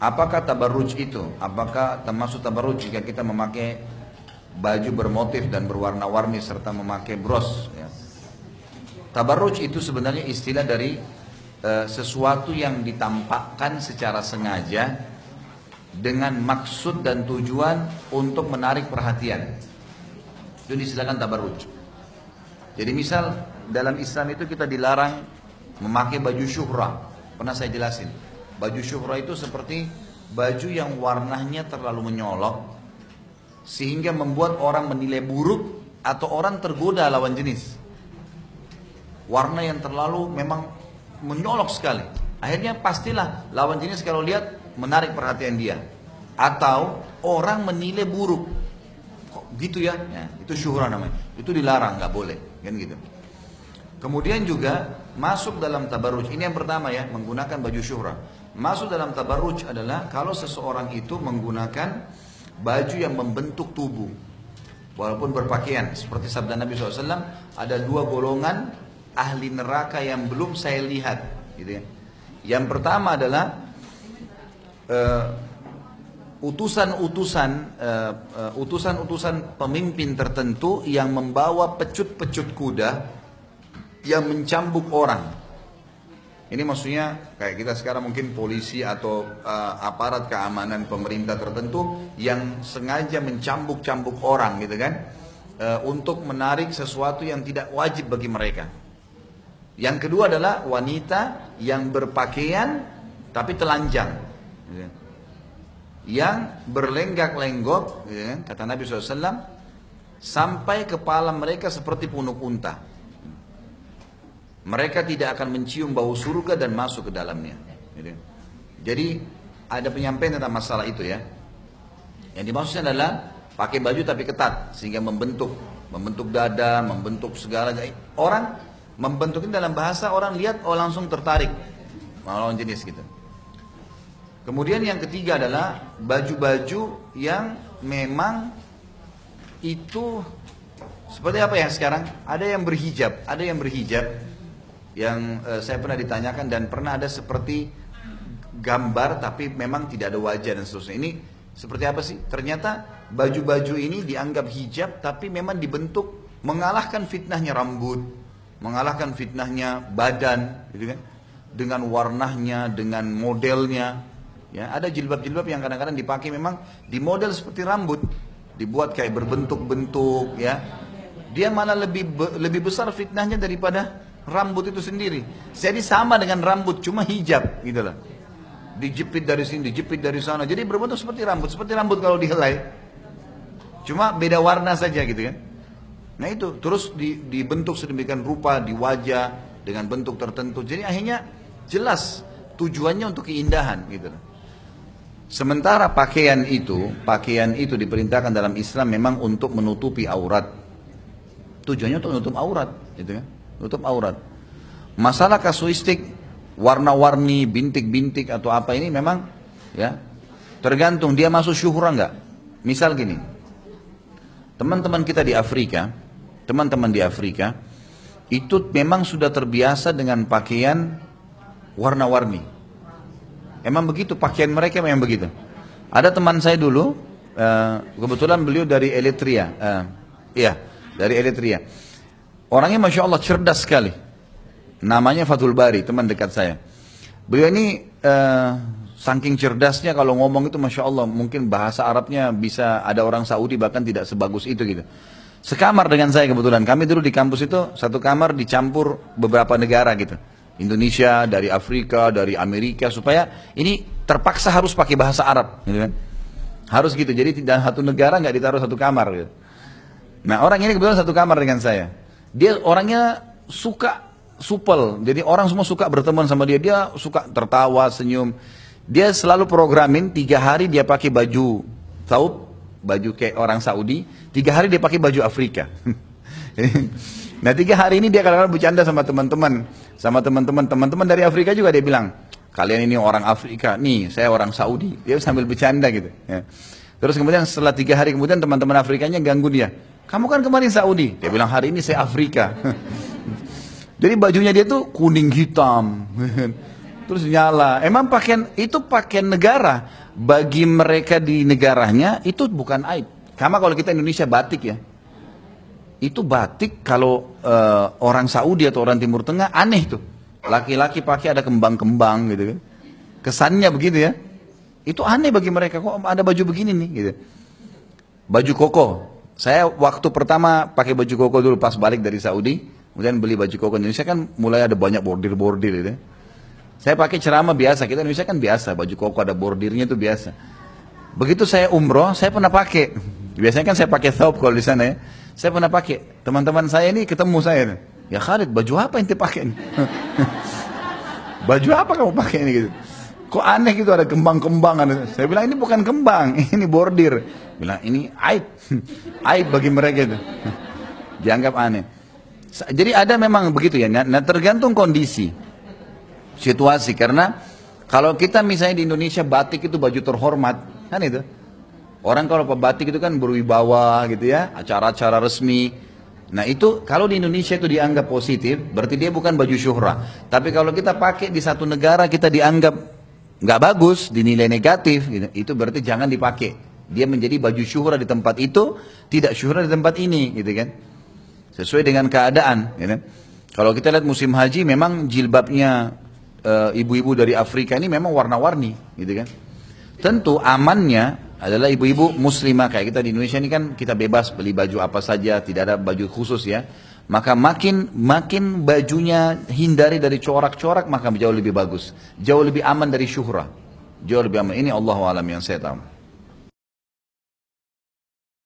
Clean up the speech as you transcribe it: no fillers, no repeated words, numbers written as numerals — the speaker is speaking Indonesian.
Apakah tabarruj itu? Apakah termasuk tabarruj jika kita memakai baju bermotif dan berwarna-warni serta memakai bros? Ya. Tabarruj itu sebenarnya istilah dari sesuatu yang ditampakkan secara sengaja dengan maksud dan tujuan untuk menarik perhatian. Itu disilakan tabarruj. Jadi misal dalam Islam itu kita dilarang memakai baju syuhrah. Pernah saya jelasin. Baju syuhrah itu seperti baju yang warnanya terlalu menyolok sehingga membuat orang menilai buruk atau orang tergoda lawan jenis. Warna yang terlalu memang menyolok sekali. Akhirnya pastilah lawan jenis kalau lihat menarik perhatian dia. Atau orang menilai buruk. Kok gitu ya? Ya, itu syuhrah namanya. Itu dilarang, nggak boleh. Kan gitu. Kemudian juga masuk dalam tabarruj. Ini yang pertama ya, menggunakan baju syuhrah. Masuk dalam tabarruj adalah kalau seseorang itu menggunakan baju yang membentuk tubuh. Walaupun berpakaian. Seperti sabda Nabi SAW, ada dua golongan ahli neraka yang belum saya lihat, gitu ya. Yang pertama adalah utusan pemimpin tertentu yang membawa pecut-pecut kuda yang mencambuk orang. Ini maksudnya kayak kita sekarang mungkin polisi atau aparat keamanan pemerintah tertentu yang sengaja mencambuk-cambuk orang, gitu kan, untuk menarik sesuatu yang tidak wajib bagi mereka. Yang kedua adalah wanita yang berpakaian tapi telanjang, yang berlenggak-lenggok, kata Nabi SAW, sampai kepala mereka seperti punuk unta. Mereka tidak akan mencium bau surga dan masuk ke dalamnya. Jadi ada penyampaian tentang masalah itu ya. Yang dimaksudnya adalah pakai baju tapi ketat sehingga membentuk dada, membentuk segala. Orang membentuk ini dalam bahasa orang lihat langsung tertarik lawan jenis gitu. Kemudian yang ketiga adalah baju-baju yang memang itu seperti apa ya sekarang? Ada yang berhijab, yang saya pernah ditanyakan dan pernah ada seperti gambar tapi memang tidak ada wajah dan seterusnya. Ini seperti apa sih? Ternyata baju-baju ini dianggap hijab tapi memang dibentuk mengalahkan fitnahnya rambut, mengalahkan fitnahnya badan, gitu kan? Dengan warnanya, dengan modelnya. Ya, ada jilbab-jilbab yang kadang-kadang dipakai memang di model seperti rambut, dibuat kayak berbentuk-bentuk, ya. Dia malah lebih besar fitnahnya daripada rambut itu sendiri. Jadi sama dengan rambut, cuma hijab, gitu lah. Dijepit dari sini, dijepit dari sana. Jadi berbentuk seperti rambut kalau dihelai. Cuma beda warna saja, gitu kan. Nah itu, terus dibentuk sedemikian rupa di wajah dengan bentuk tertentu. Jadi akhirnya jelas tujuannya untuk keindahan, gitu. Sementara pakaian itu diperintahkan dalam Islam memang untuk menutupi aurat. Tujuannya untuk menutup aurat, gitu kan? Menutup aurat. Masalah kasuistik, warna-warni, bintik-bintik atau apa ini memang ya tergantung dia masuk syuhrah enggak. Misal gini, teman-teman di Afrika itu memang sudah terbiasa dengan pakaian warna-warni. Emang begitu, pakaian mereka memang begitu. Ada teman saya dulu, kebetulan beliau dari Eritrea, dari Eritrea. Orangnya Masya Allah cerdas sekali. Namanya Fathul Bari, teman dekat saya. Beliau ini saking cerdasnya kalau ngomong itu Masya Allah, mungkin bahasa Arabnya bisa ada orang Saudi bahkan tidak sebagus itu gitu. Sekamar dengan saya kebetulan, kami dulu di kampus itu satu kamar dicampur beberapa negara gitu. Indonesia, dari Afrika, dari Amerika, supaya ini terpaksa harus pakai bahasa Arab, gitu kan? Harus gitu, jadi dalam satu negara nggak ditaruh satu kamar. Gitu. Nah orang ini kebetulan satu kamar dengan saya. Dia orangnya suka supel, jadi orang semua suka berteman sama dia. Dia suka tertawa, senyum. Dia selalu programin 3 hari dia pakai baju taub, baju kayak orang Saudi. 3 hari dia pakai baju Afrika. Nah 3 hari ini dia kadang-kadang bercanda sama teman-teman dari Afrika juga. Dia bilang, kalian ini orang Afrika, nih saya orang Saudi. Dia sambil bercanda gitu ya. Terus kemudian setelah 3 hari kemudian teman-teman Afrikanya ganggu dia, kamu kan kemarin Saudi. Dia bilang, hari ini saya Afrika. Jadi bajunya dia tuh kuning hitam, Terus nyala. Emang pakaian itu pakaian negara, bagi mereka di negaranya itu bukan aib. Sama kalau kita Indonesia batik ya. Itu batik kalau orang Saudi atau orang Timur Tengah aneh tuh. Laki-laki pakai ada kembang-kembang gitu kan. Kesannya begitu ya. Itu aneh bagi mereka, kok ada baju begini nih gitu. Baju koko. Saya waktu pertama pakai baju koko dulu pas balik dari Saudi, kemudian beli baju koko Indonesia kan mulai ada banyak bordir-bordir gitu. Saya pakai ceramah biasa, kita Indonesia kan biasa, baju koko ada bordirnya itu biasa. Begitu saya umroh, saya pernah pakai. Biasanya kan saya pakai thawb kalau di sana ya. Saya pernah pakai. Teman-teman saya ini ketemu saya. Ya Khalid, baju apa yang pakai ini? Baju apa kamu pakai ini gitu? Kok aneh gitu ada kembang-kembang. Saya bilang ini bukan kembang, ini bordir. Bilang ini aib. Aib bagi mereka itu. Dianggap aneh. Jadi ada memang begitu ya. Nah, tergantung kondisi, situasi. Karena kalau kita misalnya di Indonesia batik itu baju terhormat, kan itu. Orang kalau batik itu kan berwibawa gitu ya, acara-acara resmi. Nah itu kalau di Indonesia itu dianggap positif, berarti dia bukan baju syuhrah. Tapi kalau kita pakai di satu negara kita dianggap nggak bagus, dinilai negatif, gitu. Itu berarti jangan dipakai. Dia menjadi baju syuhrah di tempat itu, tidak syuhrah di tempat ini, gitu kan? Sesuai dengan keadaan. Gitu. Kalau kita lihat musim haji, memang jilbabnya ibu-ibu dari Afrika ini memang warna-warni, gitu kan? Tentu amannya adalah ibu-ibu muslimah kayak kita di Indonesia ini kan kita bebas beli baju apa saja, tidak ada baju khusus ya. Maka makin bajunya hindari dari corak-corak maka jauh lebih bagus, jauh lebih aman dari syuhrah, jauh lebih aman. Ini Allahu a'lam yang saya tahu.